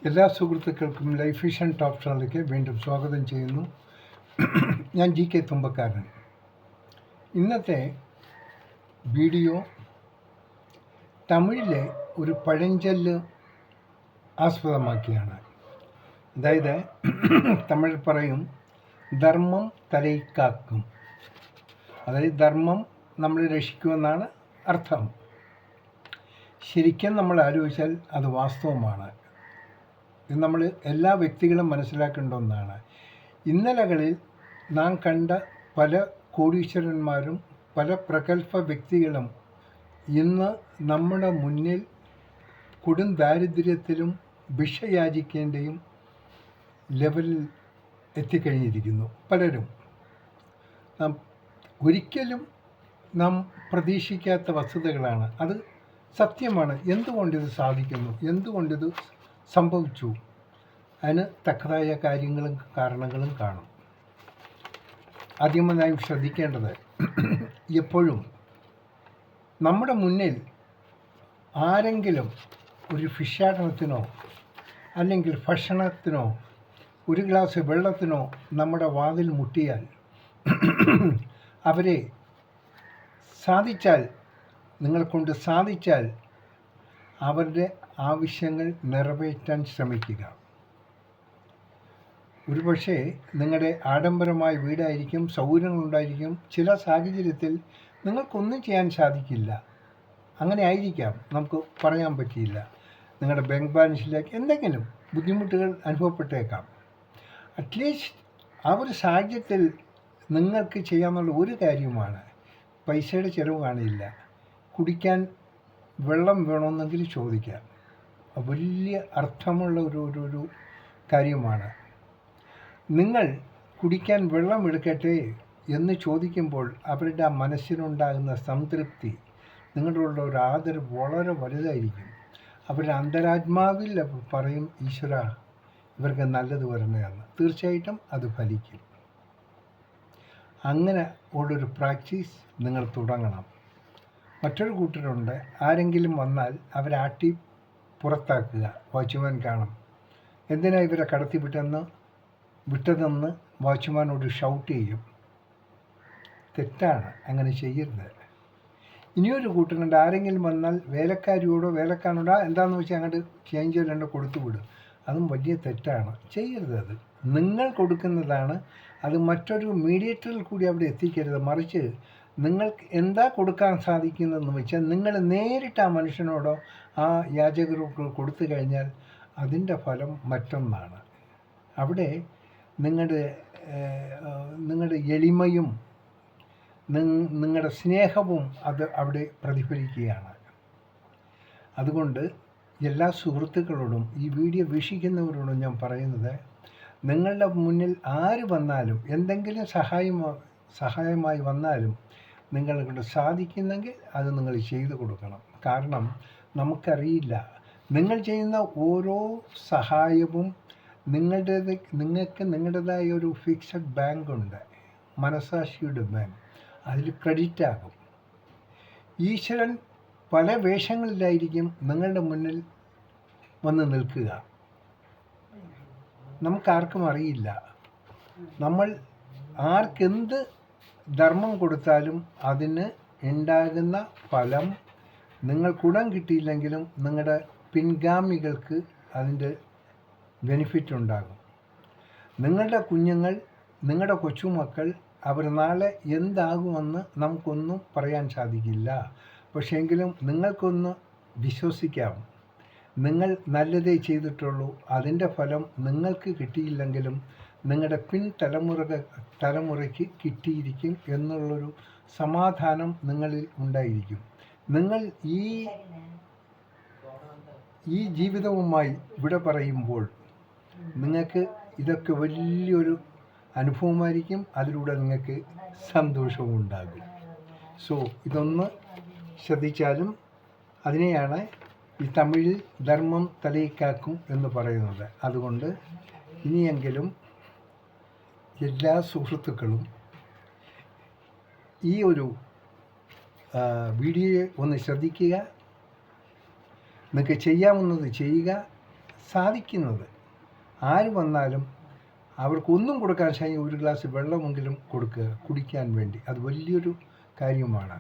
എല്ലാ സുഹൃത്തുക്കൾക്കും life vision top ചാനലിലേക്ക് വീണ്ടും സ്വാഗതം ചെയ്യുന്നു. ഞാൻ GK തുമ്പക്കാരൻ. ഇന്നത്തെ വീഡിയോ തമിഴിലെ ഒരു പഴഞ്ചൊല്ല് ആസ്പദമാക്കിയാണ്. അതായത് തമിഴ് പറയും ധർമ്മം തലൈക്കാക്കും. അതായത് ധർമ്മം നമ്മൾ രക്ഷിക്കുമെന്നാണ് അർത്ഥം. ശരിക്കും നമ്മൾ ആലോചിച്ചാൽ അത് വാസ്തവമാണ്. ഇത് നമ്മൾ എല്ലാ വ്യക്തികളും മനസ്സിലാക്കേണ്ട ഒന്നാണ്. ഇന്നലകളിൽ നാം കണ്ട പല കോടീശ്വരന്മാരും പല പ്രഗത്ഭ വ്യക്തികളും ഇന്ന് നമ്മുടെ മുന്നിൽ കൊടും ദാരിദ്ര്യത്തിലും ഭിക്ഷ യാചിക്കേണ്ടയും ലെവലിൽ എത്തിക്കഴിഞ്ഞിരിക്കുന്നു. പലരും ഒരിക്കലും നാം പ്രതീക്ഷിക്കാത്ത വസ്തുതകളാണ്. അത് സത്യമാണ്. എന്തുകൊണ്ടിത് സാധിക്കുന്നു, എന്തുകൊണ്ടിത് സംഭവിച്ചു, അതിന് തക്കതായ കാര്യങ്ങളും കാരണങ്ങളും കാണും. ആദ്യമായി ശ്രദ്ധിക്കേണ്ടത്, എപ്പോഴും നമ്മുടെ മുന്നിൽ ആരെങ്കിലും ഒരു ഭിക്ഷാടനത്തിനോ അല്ലെങ്കിൽ ഭക്ഷണത്തിനോ ഒരു ഗ്ലാസ് വെള്ളത്തിനോ നമ്മുടെ വാതിൽ മുട്ടിയാൽ അവരെ നിങ്ങളെക്കൊണ്ട് സാധിച്ചാൽ അവരുടെ ആവശ്യങ്ങൾ നിറവേറ്റാൻ ശ്രമിക്കുക. ഒരുപക്ഷെ നിങ്ങളുടെ ആഡംബരമായ വീടായിരിക്കും, സൗകര്യങ്ങളുണ്ടായിരിക്കും. ചില സാഹചര്യത്തിൽ നിങ്ങൾക്കൊന്നും ചെയ്യാൻ സാധിക്കില്ല. അങ്ങനെ ആയിരിക്കാം, നമുക്ക് പറയാൻ പറ്റിയില്ല. നിങ്ങളുടെ ബാങ്ക് ബാലൻസിലേക്ക് എന്തെങ്കിലും ബുദ്ധിമുട്ടുകൾ അനുഭവപ്പെട്ടേക്കാം. അറ്റ്ലീസ്റ്റ് ആ ഒരു സാഹചര്യത്തിൽ നിങ്ങൾക്ക് ചെയ്യാനുള്ള ഒരു കാര്യമാണ്, പൈസയുടെ ചിലവ് കാണില്ല, കുടിക്കാൻ വെള്ളം വേണമെന്നെങ്കിൽ ചോദിക്കാം. വലിയ അർത്ഥമുള്ള ഒരു കാര്യമാണ്. നിങ്ങൾ കുടിക്കാൻ വെള്ളം എടുക്കട്ടെ എന്ന് ചോദിക്കുമ്പോൾ അവരുടെ ആ മനസ്സിനുണ്ടാകുന്ന സംതൃപ്തി, നിങ്ങളുടെ ഒരു ആദരവ് വളരെ വലുതായിരിക്കും. അവരുടെ അന്തരാത്മാവിൽ പറയും, ഈശ്വര ഇവർക്ക് നല്ലത് വരണേന്ന്. തീർച്ചയായിട്ടും അത് ഫലിക്കും. അങ്ങനെ ഉള്ളൊരു പ്രാക്ടീസ് നിങ്ങൾ തുടങ്ങണം. മറ്റൊരു കൂട്ടരുണ്ട്, ആരെങ്കിലും വന്നാൽ അവരാട്ടി പുറത്താക്കുക. വാച്ച്മാൻ കാണും, എന്തിനാ ഇവരെ കടത്തി വിട്ടതെന്ന് വാച്ച്മാനോട് ഷൗട്ട് ചെയ്യും. തെറ്റാണ്, അങ്ങനെ ചെയ്യരുത്. ഇനിയൊരു കൂട്ടരുണ്ട്, ആരെങ്കിലും വന്നാൽ വേലക്കാരിയോടോ വേലക്കാരനോടോ എന്താണെന്ന് വെച്ചാൽ അങ്ങോട്ട് ചേഞ്ച് രണ്ട് കൊടുത്തുവിടും. അതും വലിയ തെറ്റാണ്, ചെയ്യരുത്. അത് നിങ്ങൾ കൊടുക്കുന്നതാണ്, അത് മറ്റൊരു മീഡിയേറ്ററിൽ കൂടി അവിടെ എത്തിക്കരുത്. മറിച്ച് നിങ്ങൾക്ക് എന്താ കൊടുക്കാൻ സാധിക്കുന്നതെന്ന് വെച്ചാൽ നിങ്ങൾ നേരിട്ട് ആ മനുഷ്യനോടോ ആ യാചകർക്ക് കൊടുത്തു കഴിഞ്ഞാൽ അതിൻ്റെ ഫലം മറ്റൊന്നാണ്. അവിടെ നിങ്ങളുടെ എളിമയും നിങ്ങളുടെ സ്നേഹവും അത് അവിടെ പ്രതിഫലിക്കുകയാണ്. അതുകൊണ്ട് എല്ലാ സുഹൃത്തുക്കളോടും ഈ വീഡിയോ വീക്ഷിക്കുന്നവരോടും ഞാൻ പറയുന്നത്, നിങ്ങളുടെ മുന്നിൽ ആര് വന്നാലും എന്തെങ്കിലും സഹായമായി വന്നാലും നിങ്ങളെക്കൊണ്ട് സാധിക്കുന്നെങ്കിൽ അത് നിങ്ങൾ ചെയ്തു കൊടുക്കണം. കാരണം നമുക്കറിയില്ല, നിങ്ങൾ ചെയ്യുന്ന ഓരോ സഹായവും നിങ്ങൾക്ക് നിങ്ങളുടേതായ ഒരു ഫിക്സഡ് ബാങ്ക് ഉണ്ട്, മനസാക്ഷിയുടെ ബാങ്ക്. അതിൽ ക്രെഡിറ്റ് ആകും. ഈശ്വരൻ പല വേഷങ്ങളിലായിരിക്കും നിങ്ങളുടെ മുന്നിൽ വന്ന് നിൽക്കുക. നമുക്കാർക്കും അറിയില്ല. നമ്മൾ ആർക്കെന്ത് ധർമ്മം കൊടുത്താലും അതിന് ഉണ്ടാകുന്ന ഫലം നിങ്ങൾക്കുടൻ കിട്ടിയില്ലെങ്കിലും നിങ്ങളുടെ പിൻഗാമികൾക്ക് അതിൻ്റെ ബെനിഫിറ്റ് ഉണ്ടാകും. നിങ്ങളുടെ കുഞ്ഞുങ്ങൾ, നിങ്ങളുടെ കൊച്ചുമക്കൾ, അവർ നാളെ എന്താകുമെന്ന് നമുക്കൊന്നും പറയാൻ സാധിക്കില്ല. പക്ഷേ എങ്കിലും നിങ്ങൾക്കൊന്ന് വിശ്വസിക്കാം, നിങ്ങൾ നല്ലതേ ചെയ്തിട്ടുള്ളൂ. അതിൻ്റെ ഫലം നിങ്ങൾക്ക് കിട്ടിയില്ലെങ്കിലും നിങ്ങളുടെ തലമുറയ്ക്ക് കിട്ടിയിരിക്കും എന്നുള്ളൊരു സമാധാനം നിങ്ങളിൽ ഉണ്ടായിരിക്കും. നിങ്ങൾ ഈ ജീവിതവുമായി ഇവിടെ പറയുമ്പോൾ നിങ്ങൾക്ക് ഇതൊക്കെ വലിയൊരു അനുഭവമായിരിക്കും. അതിലൂടെ നിങ്ങൾക്ക് സന്തോഷവും ഉണ്ടാകും. സോ ഇതൊന്ന് ശ്രദ്ധിച്ചാലും, അതിനെയാണ് ഈ തമിഴിൽ ധർമ്മം തലൈക്കാക്കും എന്ന് പറയുന്നത്. അതുകൊണ്ട് ഇനിയെങ്കിലും എല്ലാ സുഹൃത്തുക്കളും ഈ ഒരു വീഡിയോയെ ഒന്ന് ശ്രദ്ധിക്കുക. നിങ്ങൾക്ക് ചെയ്യാവുന്നത് ചെയ്യുക, സാധിക്കുന്നത്. ആര് വന്നാലും അവർക്കൊന്നും കൊടുക്കാൻ ശരി ഒരു ഗ്ലാസ് വെള്ളമെങ്കിലും കൊടുക്കുക കുടിക്കാൻ വേണ്ടി. അത് വലിയൊരു കാര്യമാണ്.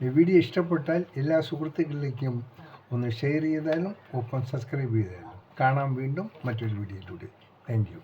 ഈ വീഡിയോ ഇഷ്ടപ്പെട്ടാൽ എല്ലാ സുഹൃത്തുക്കളിലേക്കും ഒന്ന് ഷെയർ ചെയ്താലും ഒപ്പം സബ്സ്ക്രൈബ് ചെയ്താലും. കാണാം വീണ്ടും മറ്റൊരു വീഡിയോയിലൂടെ. Thank you.